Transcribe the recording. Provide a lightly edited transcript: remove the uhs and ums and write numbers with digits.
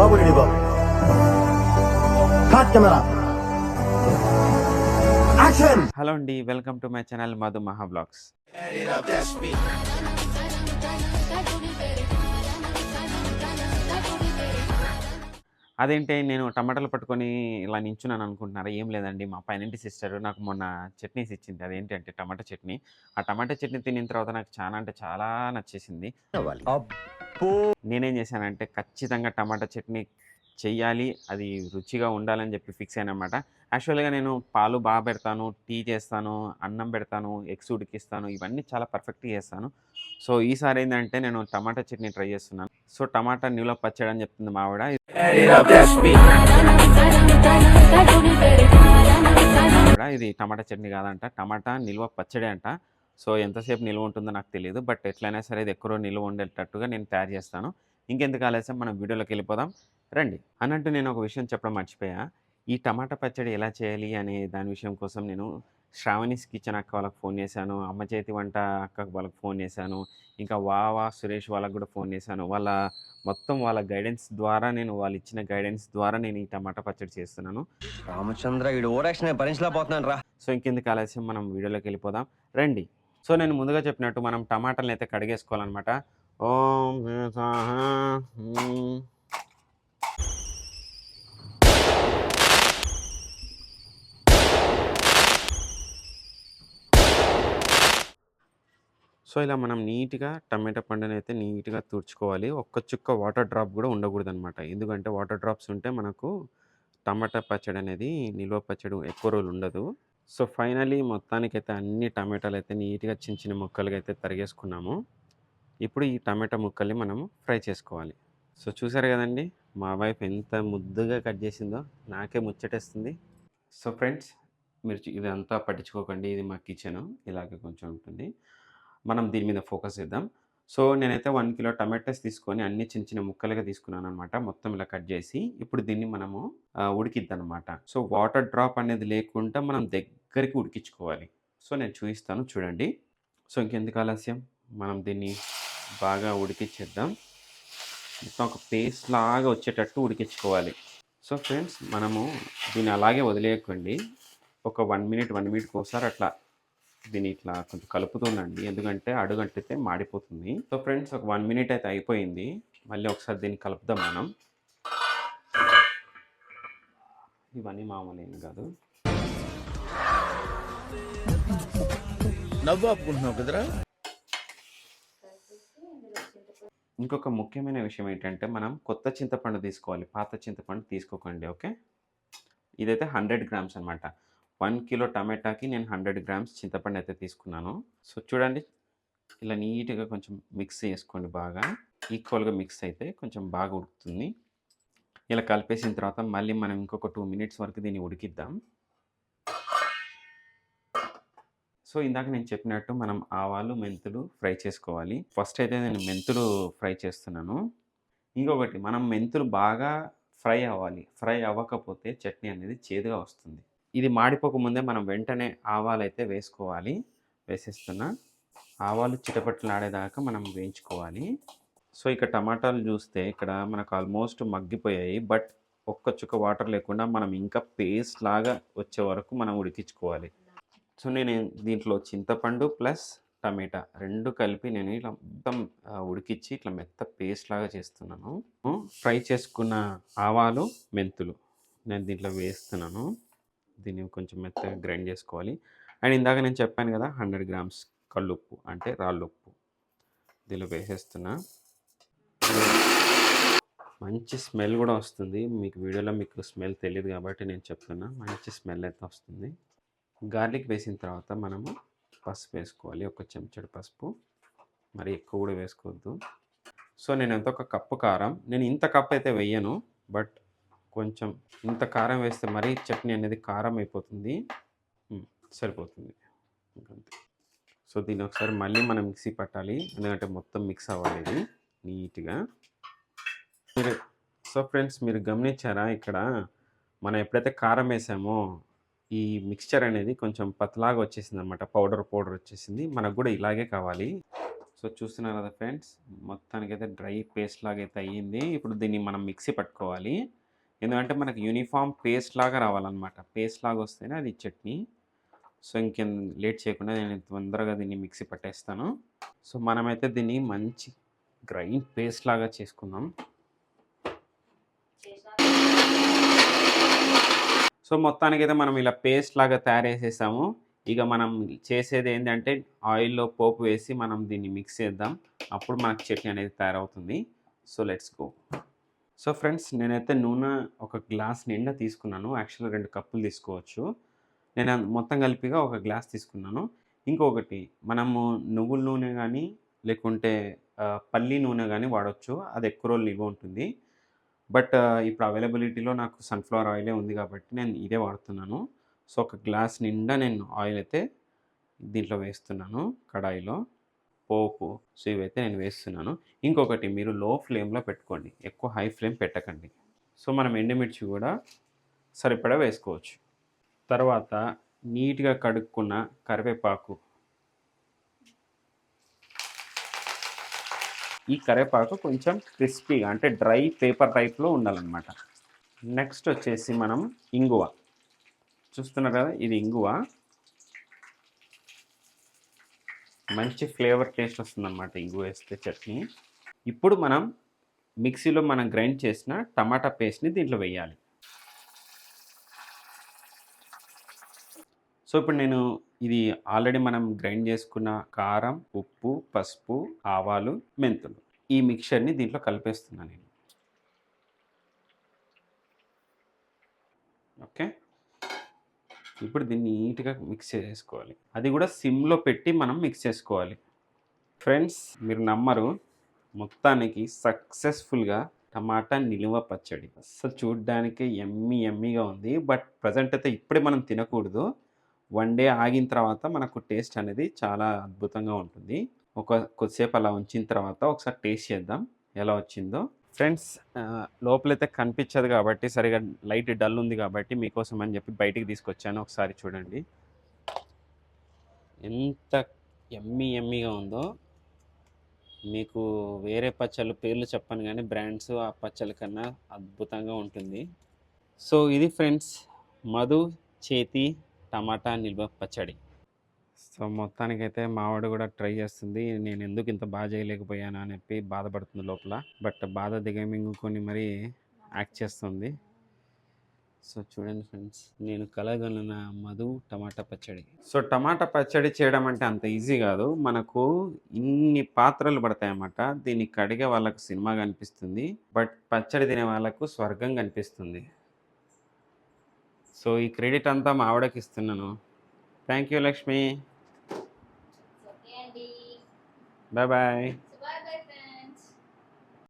బాబు ready బాబు cut camera action. Hello అండి, welcome to my channel Madhu మహా blogs. అదేంటి నేను టమాటాలు పట్టుకొని ఇలా నించున్నాను అనుకుంటున్నారా? ఏం లేదండి, మా పైనంటి సిస్టర్ నాకు మొన్న చట్నీస్ ఇచ్చింది. అదేంటంటే టమాటా చట్నీ. ఆ టమాటా చట్నీ తినిన తర్వాత నాకు చాలా అంటే చాలా నచ్చేసింది. నేనేం చేశానంటే ఖచ్చితంగా టమాటా చట్నీ చెయ్యాలి, అది రుచిగా ఉండాలని చెప్పి ఫిక్స్ అయ్యానమాట. యాక్చువల్గా నేను పాలు బాగా పెడతాను, టీ చేస్తాను, అన్నం పెడతాను, ఎగ్స్ ఉడికిస్తాను, ఇవన్నీ చాలా పర్ఫెక్ట్గా చేస్తాను. సో ఈసారి ఏంటంటే నేను టమాటా చట్నీ ట్రై చేస్తున్నాను. సో టమాటా నిల్వ పచ్చడి అని చెప్తుంది మా ఆవిడ. ఇది టమాటా చట్నీ కాదంట, టమాటా నిల్వ పచ్చడి అంట. సో ఎంతసేపు నిల్వ ఉంటుందో నాకు తెలియదు, బట్ ఎట్లయినా సరే ఇది ఎక్కువ నిల్వ ఉండేటట్టుగా నేను తయారు చేస్తాను. ఇంకెందుకు ఆలస్యం, మనం వీడియోలోకి వెళ్ళిపోదాం రండి. అన్నట్టు నేను ఒక విషయం చెప్పడం మర్చిపోయా. ఈ టమాటా పచ్చడి ఎలా చేయాలి అనే దాని విషయం కోసం నేను శ్రావణీస్ కిచెన్ అక్క వాళ్ళకి ఫోన్ చేశాను, అమ్మ చేతి వంట అక్కకు వాళ్ళకి ఫోన్ చేశాను, ఇంకా వావా సురేష్ వాళ్ళకి కూడా ఫోన్ చేశాను. వాళ్ళ గైడెన్స్ ద్వారా వాళ్ళు ఇచ్చిన గైడెన్స్ ద్వారా నేను ఈ టమాటా పచ్చడి చేస్తున్నాను. రామచంద్ర వీడు ఓరాక్షన్ భరించలేకపోతున్నాను రా. సో ఇంకెందుకు ఆలస్యం, మనం వీడియోలోకి వెళ్ళిపోదాం రండి. సో నేను ముందుగా చెప్పినట్టు మనం టమాటాలను అయితే కడిగేసుకోవాలన్నమాట. ఓం సో ఇలా మనం నీట్గా టమాటా పండుని అయితే నీట్గా తుడుచుకోవాలి. ఒక్క చుక్క వాటర్ డ్రాప్ కూడా ఉండకూడదు అనమాట. ఎందుకంటే వాటర్ డ్రాప్స్ ఉంటే మనకు టమాటా పచ్చడి అనేది నిల్వ పచ్చడి ఎక్కువ రోజులు ఉండదు. సో ఫైనలీ మొత్తానికైతే అన్ని టమాటాలు అయితే నీట్గా చిన్న చిన్న ముక్కలుగా అయితే తరిగేసుకున్నాము. ఇప్పుడు ఈ టమాటా ముక్కల్ని మనము ఫ్రై చేసుకోవాలి. సో చూసారు కదండి, మా వైఫ్ ఎంత ముద్దుగా కట్ చేసిందో నాకే ముచ్చటేస్తుంది. సో ఫ్రెండ్స్, మీరు ఇదంతా పట్టించుకోకండి, ఇది మా కిచెను ఇలాగే కొంచెం ఉంటుంది. మనం దీని మీద ఫోకస్ చేద్దాం. సో నేనైతే 1 కిలో టమాటాస్ తీసుకొని అన్ని చిన్న చిన్న ముక్కలుగా తీసుకున్నాను అనమాట. మొత్తం ఇలా కట్ చేసి ఇప్పుడు దీన్ని మనము ఉడికిద్దాం అనమాట. సో వాటర్ డ్రాప్ అనేది లేకుండా మనం దగ్గరికి ఉడికించుకోవాలి. సో నేను చూపిస్తాను చూడండి. సో ఇంకెందుకు ఆలస్యం, మనం దీన్ని బాగా ఉడికించేద్దాం. మొత్తం ఒక పేస్ట్ లాగా వచ్చేటట్టు ఉడికించుకోవాలి. సో ఫ్రెండ్స్, మనము దీన్ని అలాగే వదిలేయకండి. ఒక 1 మినిట్కి ఒకసారి అట్లా దీన్ని ఇట్లా కొంచెం కలుపుతుందండి, ఎందుకంటే అడుగంటితే మాడిపోతుంది. సో ఫ్రెండ్స్, ఒక 1 మినిట్ అయితే అయిపోయింది. మళ్ళీ ఒకసారి దీన్ని కలుపుదాం మనం. ఇవన్నీ మామూలు ఏం కాదు. నవ్వు ఆపుకుంటున్నావు కదరా. ఇంకొక ముఖ్యమైన విషయం ఏంటంటే మనం కొత్త చింతపండు తీసుకోవాలి, పాత చింతపండు తీసుకోకండి. ఓకే, ఇదైతే 100 గ్రామ్స్ అనమాట. 1 కిలో టమాటాకి నేను 100 గ్రామ్స్ చింతపండు అయితే తీసుకున్నాను. సో చూడండి, ఇలా నీట్గా కొంచెం మిక్స్ చేసుకోండి, బాగా ఈక్వల్గా మిక్స్ అయితే కొంచెం బాగా ఉడుకుతుంది. ఇలా కలిపేసిన తర్వాత మళ్ళీ మనం ఇంకొక 2 మినిట్స్ వరకు దీన్ని ఉడికిద్దాం. సో ఇందాక నేను చెప్పినట్టు మనం ఆవాలు మెంతులు ఫ్రై చేసుకోవాలి. ఫస్ట్ అయితే నేను మెంతులు ఫ్రై చేస్తున్నాను. ఇంకొకటి, మనం మెంతులు బాగా ఫ్రై అవ్వాలి. ఫ్రై అవ్వకపోతే చట్నీ అనేది చేదుగా వస్తుంది. ఇది మాడిపోకముందే మనం వెంటనే ఆవాలు అయితే వేసుకోవాలి. వేసేస్తున్నా. ఆవాలు చిటపట్లు ఆడేదాకా మనం వేయించుకోవాలి. సో ఇక టమాటాలు చూస్తే ఇక్కడ మనకు ఆల్మోస్ట్ మగ్గిపోయాయి, బట్ ఒక్క చుక్క వాటర్ లేకుండా మనం ఇంకా పేస్ట్ లాగా వచ్చే వరకు మనం ఉడికించుకోవాలి. సో నేను దీంట్లో చింతపండు ప్లస్ టమాటా రెండు కలిపి నేను ఇలా మొత్తం ఉడికించి ఇట్లా మెత్త పేస్ట్ లాగా చేస్తున్నాను. ఫ్రై చేసుకున్న ఆవాలు మెంతులు నేను దీంట్లో వేస్తున్నాను. దీన్ని కొంచెం మెత్తగా గ్రైండ్ చేసుకోవాలి. అండ్ ఇందాక నేను చెప్పాను కదా 100 గ్రామ్స్ కల్లుప్పు అంటే రాళ్ళుప్పు దీనిలో వేసేస్తున్నా. మంచి స్మెల్ కూడా వస్తుంది. మీకు వీడియోలో మీకు స్మెల్ తెలియదు కాబట్టి నేను చెప్తున్నా, మంచి స్మెల్ అయితే వస్తుంది. గార్లిక్ వేసిన తర్వాత మనము పసుపు వేసుకోవాలి. ఒక చెంచాడు పసుపు, మరి ఎక్కువ కూడా వేసుకోవద్దు. సో నేను ఎంత ఒక కప్పు కారం, నేను ఇంత కప్ అయితే వేయను, బట్ కొంచెం ఇంత కారం వేస్తే మరీ చట్నీ అనేది కారం అయిపోతుంది, సరిపోతుంది ఇంకంతే. సో దీన్ని ఒకసారి మళ్ళీ మనం మిక్సీ పట్టాలి, ఎందుకంటే మొత్తం మిక్స్ అవ్వాలి ఇది నీట్గా. సో ఫ్రెండ్స్, మీరు గమనించారా, ఇక్కడ మనం ఎప్పుడైతే కారం వేసామో ఈ మిక్స్చర్ అనేది కొంచెం పతలాగా వచ్చేసింది అనమాట. పౌడర్ వచ్చేసింది. మనకు కూడా ఇలాగే కావాలి. సో చూస్తున్నారు కదా ఫ్రెండ్స్, మొత్తానికైతే డ్రై పేస్ట్ లాగా అయితే అయ్యింది. ఇప్పుడు దీన్ని మనం మిక్సీ పట్టుకోవాలి. ఎందుకంటే మనకి యూనిఫామ్ పేస్ట్ లాగా రావాలన్నమాట. పేస్ట్ లాగా వస్తేనే అది చట్నీ. సో ఇంకేం లేట్ చేయకుండా నేను తొందరగా దీన్ని మిక్సీ పట్టేస్తాను. సో మనమైతే దీన్ని మంచి గ్రైండ్ పేస్ట్ లాగా చేసుకుందాం. సో మొత్తానికైతే మనం ఇలా పేస్ట్ లాగా తయారు చేసేసాము. ఇక మనం చేసేది ఏంటంటే ఆయిల్‌లో పోపు వేసి మనం దీన్ని మిక్స్ చేద్దాం. అప్పుడు మనకు చట్నీ అనేది తయారవుతుంది. So let's go. So friends, నేనైతే నూనె ఒక గ్లాస్ నిండా తీసుకున్నాను. యాక్చువల్‌గా 2 కప్పులు తీసుకోవచ్చు. నేను మొత్తం కలిపిగా ఒక గ్లాస్ తీసుకున్నాను. ఇంకొకటి, మనము నువ్వుల నూనె గానీ, లేకుంటే పల్లి నూనె గానీ వాడొచ్చు. అది ఎక్కువ రోజులు నిల్వ ఉంటుంది. బట్ ఇప్పుడు అవైలబిలిటీలో నాకు సన్‌ఫ్లవర్ ఆయిలే ఉంది కాబట్టి నేను ఇదే వాడుతున్నాను. సో ఒక గ్లాస్ నిండా నేను ఆయిల్ అయితే దీంట్లో వేస్తున్నాను కడాయిలో. పోపు. సో ఇవైతే నేను వేస్తున్నాను. ఇంకొకటి, మీరు లో ఫ్లేమ్‌లో పెట్టుకోండి. ఎక్కువ హై ఫ్లేమ్ పెట్టకండి. సో మనం ఎండుమిర్చి కూడా సరిపడా వేసుకోవచ్చు. తర్వాత నీట్‌గా కడుక్కున్న కరివేపాకు. ఈ కరివేపాకు కొంచెం క్రిస్పీగా అంటే డ్రై పేపర్ టైప్‌లో ఉండాలన్నమాట. నెక్స్ట్ వచ్చేసి మనం ఇంగువ. చూస్తున్నారు కదా, ఇది ఇంగువ. మంచి ఫ్లేవర్ టేస్ట్ వస్తుందన్నమాట ఇంగువ వేస్తే చట్నీ. ఇప్పుడు మనం మిక్సీలో మనం గ్రైండ్ చేసిన టమాటా పేస్ట్‌ని దీంట్లో వేయాలి. సో ఇప్పుడు నేను ఇది ఆల్రెడీ మనం గ్రైండ్ చేసుకున్న కారం, ఉప్పు, పసుపు, ఆవాలు, మెంతులు, ఈ మిక్చర్‌ని దీంట్లో కలిపేస్తున్నాను నేను. ఓకే. ఇప్పుడు దీన్ని నీట్‌గా మిక్స్ చేసేసుకోవాలి. అది కూడా సిమ్‌లో పెట్టి మనం మిక్స్ చేసుకోవాలి. ఫ్రెండ్స్, మీరు నమ్మరు, మొత్తానికి సక్సెస్‌ఫుల్‌గా టమాటా నిలువ పచ్చడి. అస్సలు చూడ్డానికి యమ్మీగా ఉంది. బట్ ప్రెజెంట్ అయితే ఇప్పుడే మనం తినకూడదు. 1 డే ఆగిన తర్వాత మనకు టేస్ట్ అనేది చాలా అద్భుతంగా ఉంటుంది. కొద్దిసేపు అలా ఉంచిన తర్వాత ఒకసారి టేస్ట్ చేద్దాం ఎలా వచ్చిందో. ఫ్రెండ్స్, లోపలైతే కనిపించదు కాబట్టి, సరిగ్గా లైట్ డల్ ఉంది కాబట్టి మీకోసం అని చెప్పి బయటికి తీసుకొచ్చాను. ఒకసారి చూడండి ఎంత యమ్మీగా ఉందో. మీకు వేరే పచ్చళ్ళు పేర్లు చెప్పను కానీ బ్రాండ్స్ ఆ పచ్చళ్ళ కన్నా అద్భుతంగా ఉంటుంది. సో ఇది ఫ్రెండ్స్, మధు చేతి టమాటా నిల్వ పచ్చడి. సో మొత్తానికైతే మా ఆవిడ కూడా ట్రై చేస్తుంది. నేను ఎందుకు ఇంత బాగా చేయలేకపోయాను అని చెప్పి బాధపడుతుంది లోపల. బట్ బాధ దిగమింగుకొని మరీ యాక్ట్ చేస్తుంది. సో చూడండి ఫ్రెండ్స్, నేను కలగలిగిన మధు టమాటా పచ్చడి. సో టమాటా పచ్చడి చేయడం అంటే అంత ఈజీ కాదు. మనకు ఇన్ని పాత్రలు పడతాయన్నమాట. దీన్ని కడిగే వాళ్ళకు సినిమా కనిపిస్తుంది. బట్ పచ్చడి తినే వాళ్ళకు స్వర్గం కనిపిస్తుంది. సో ఈ క్రెడిట్ అంతా మా ఆవిడకి ఇస్తున్నాను. Thank you Lakshmi. Bye bye.